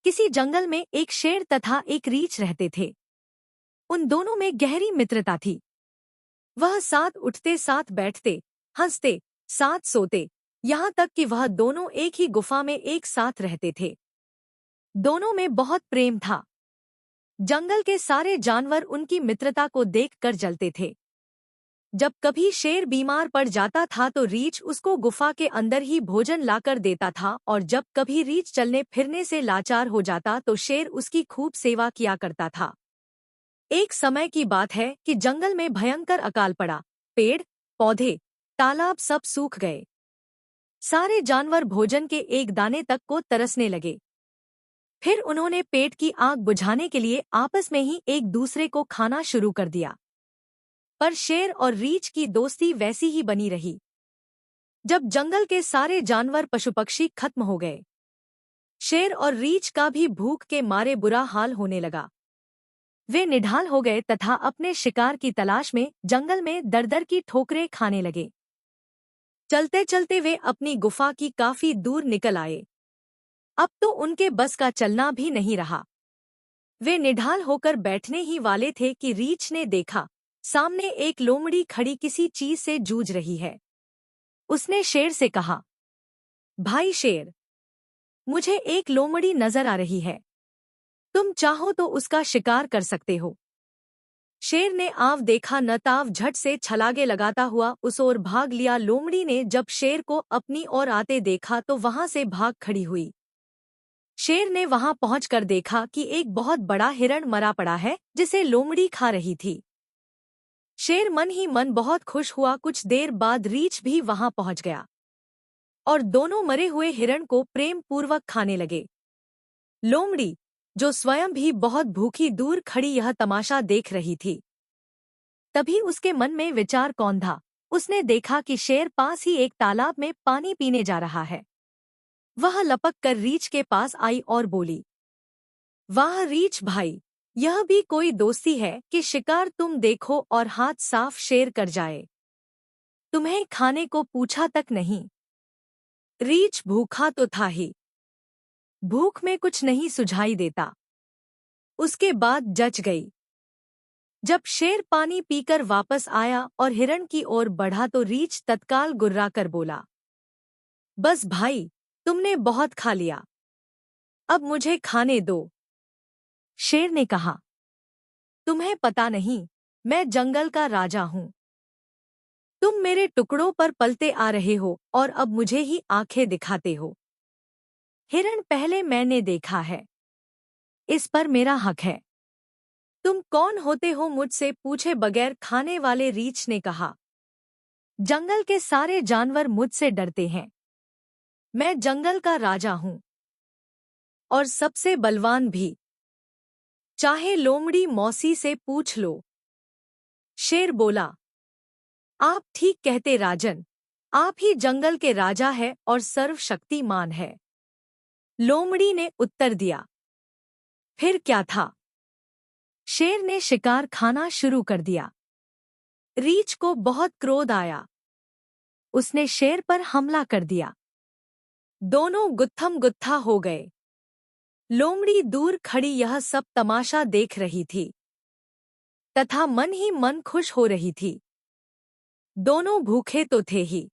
किसी जंगल में एक शेर तथा एक रीछ रहते थे। उन दोनों में गहरी मित्रता थी। वह साथ उठते, साथ बैठते, हंसते, साथ सोते, यहाँ तक कि वह दोनों एक ही गुफा में एक साथ रहते थे। दोनों में बहुत प्रेम था। जंगल के सारे जानवर उनकी मित्रता को देखकर जलते थे। जब कभी शेर बीमार पड़ जाता था तो रीछ उसको गुफा के अंदर ही भोजन लाकर देता था, और जब कभी रीछ चलने फिरने से लाचार हो जाता तो शेर उसकी खूब सेवा किया करता था। एक समय की बात है कि जंगल में भयंकर अकाल पड़ा। पेड़, पौधे, तालाब सब सूख गए। सारे जानवर भोजन के एक दाने तक को तरसने लगे। फिर उन्होंने पेट की आग बुझाने के लिए आपस में ही एक दूसरे को खाना शुरू कर दिया। पर शेर और रीछ की दोस्ती वैसी ही बनी रही। जब जंगल के सारे जानवर पशु पक्षी खत्म हो गए, शेर और रीछ का भी भूख के मारे बुरा हाल होने लगा। वे निढाल हो गए तथा अपने शिकार की तलाश में जंगल में दर-दर की ठोकरें खाने लगे। चलते चलते वे अपनी गुफा की काफी दूर निकल आए। अब तो उनके बस का चलना भी नहीं रहा। वे निढाल होकर बैठने ही वाले थे कि रीछ ने देखा, सामने एक लोमड़ी खड़ी किसी चीज से जूझ रही है। उसने शेर से कहा, भाई शेर, मुझे एक लोमड़ी नजर आ रही है। तुम चाहो तो उसका शिकार कर सकते हो। शेर ने आव देखा न ताव झट से छलांगे लगाता हुआ उस ओर भाग लिया। लोमड़ी ने जब शेर को अपनी ओर आते देखा तो वहां से भाग खड़ी हुई। शेर ने वहां पहुंचकर देखा कि एक बहुत बड़ा हिरण मरा पड़ा है जिसे लोमड़ी खा रही थी। शेर मन ही मन बहुत खुश हुआ। कुछ देर बाद रीछ भी वहां पहुंच गया और दोनों मरे हुए हिरण को प्रेम पूर्वक खाने लगे। लोमड़ी, जो स्वयं भी बहुत भूखी, दूर खड़ी यह तमाशा देख रही थी। तभी उसके मन में विचार कौंधा। उसने देखा कि शेर पास ही एक तालाब में पानी पीने जा रहा है। वह लपक कर रीछ के पास आई और बोली, वाह रीछ भाई, यह भी कोई दोस्ती है कि शिकार तुम देखो और हाथ साफ शेर कर जाए। तुम्हें खाने को पूछा तक नहीं। रीछ भूखा तो था ही, भूख में कुछ नहीं सुझाई देता। उसके बाद जच गई। जब शेर पानी पीकर वापस आया और हिरण की ओर बढ़ा तो रीछ तत्काल गुर्रा कर बोला, बस भाई, तुमने बहुत खा लिया, अब मुझे खाने दो। शेर ने कहा, तुम्हें पता नहीं, मैं जंगल का राजा हूं। तुम मेरे टुकड़ों पर पलते आ रहे हो और अब मुझे ही आंखें दिखाते हो। हिरण पहले मैंने देखा है, इस पर मेरा हक है। तुम कौन होते हो मुझसे पूछे बगैर खाने वाले? रीछ ने कहा, जंगल के सारे जानवर मुझसे डरते हैं। मैं जंगल का राजा हूं और सबसे बलवान भी। चाहे लोमड़ी मौसी से पूछ लो। शेर बोला, आप ठीक कहते राजन, आप ही जंगल के राजा है और सर्वशक्तिमान है। लोमड़ी ने उत्तर दिया। फिर क्या था? शेर ने शिकार खाना शुरू कर दिया। रीछ को बहुत क्रोध आया। उसने शेर पर हमला कर दिया। दोनों गुत्थम गुत्था हो गए। लोमड़ी दूर खड़ी यह सब तमाशा देख रही थी तथा मन ही मन खुश हो रही थी। दोनों भूखे तो थे ही,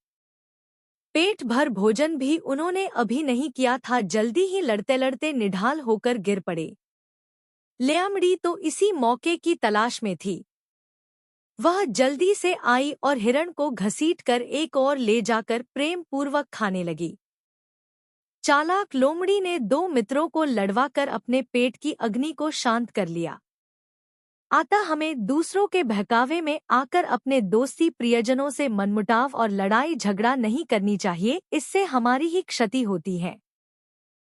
पेट भर भोजन भी उन्होंने अभी नहीं किया था। जल्दी ही लड़ते लड़ते निढाल होकर गिर पड़े। लोमड़ी तो इसी मौके की तलाश में थी। वह जल्दी से आई और हिरण को घसीटकर एक और ले जाकर प्रेम पूर्वक खाने लगी। चालाक लोमड़ी ने दो मित्रों को लड़वाकर अपने पेट की अग्नि को शांत कर लिया। अतः हमें दूसरों के बहकावे में आकर अपने दोस्ती प्रियजनों से मनमुटाव और लड़ाई झगड़ा नहीं करनी चाहिए, इससे हमारी ही क्षति होती है।